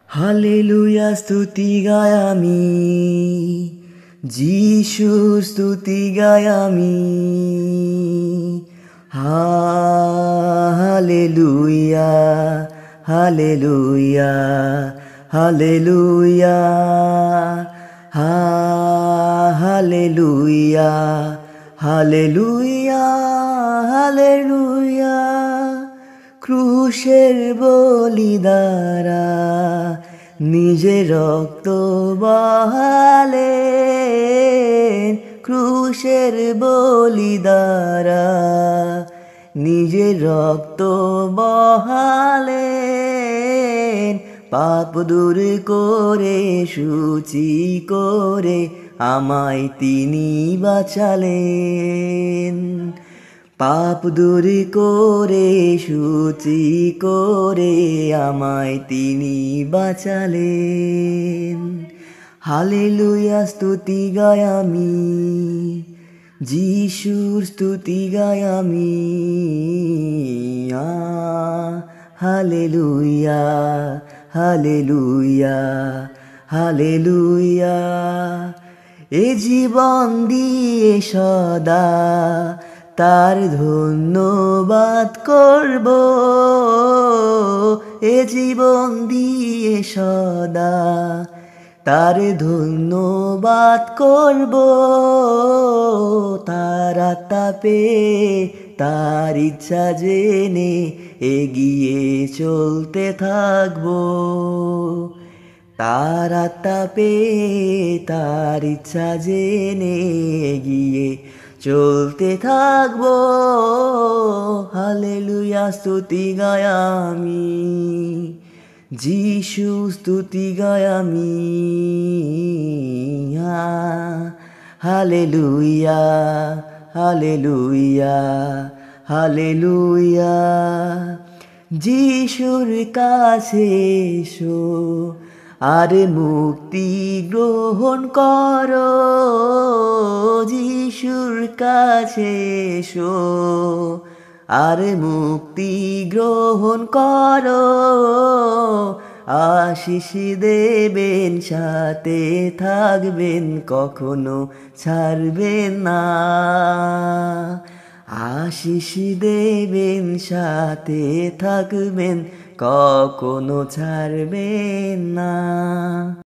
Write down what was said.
Hallelujah স্তুতি গাই আমি, যিশুর স্তুতি গাই আমি। হালেলুয়া, হালেলুয়া, হালেলুয়া, হালেলুয়া, হালেলুয়া, হালেলুয়া। ক্রুশের বলি দ্বারা নিজের রক্ত বহালেন, ক্রুশের বলি দ্বারা নিজের রক্ত বহালেন। পাপ দূর করে শুচি করে আমায় তিনি বাঁচালেন। পাপ দূর করে শুচি করে আমায় তিনি বাঁচালেন। হালেলুয়া স্তুতি গাই আমি, যিশুর স্তুতি গাই আমি। হালেলুয়া, হালেলুয়া, হালেলুয়া। এ জীবন দিয়ে সদা তার ধন্যবাদ করব, এ জীবন দিয়ে সদা তার ধন্যবাদ করব। তার আত্মা পেয়ে তার ইচ্ছা জেনে এগিয়ে চলতে থাকবো। তার আত্মা পেয়ে তার ইচ্ছা জেনে এগিয়ে চলতে থাকবো। হালেলুয়া স্তুতি গাই আমি, যিশু স্তুতি গাই আমি। হালেলুয়া, হালেলুয়া, হালেলুয়া। যিশুর কাছে এসো আর মুক্তি গ্রহণ করো, যিশুর কাছে এসো আর মুক্তি গ্রহণ করো। আশিস দেবেন, সাথে থাকবেন, কখনো ছাড়বেন না। আশিস দেবেন, সাথে থাকবেন, কখনো ছাড়বেন না।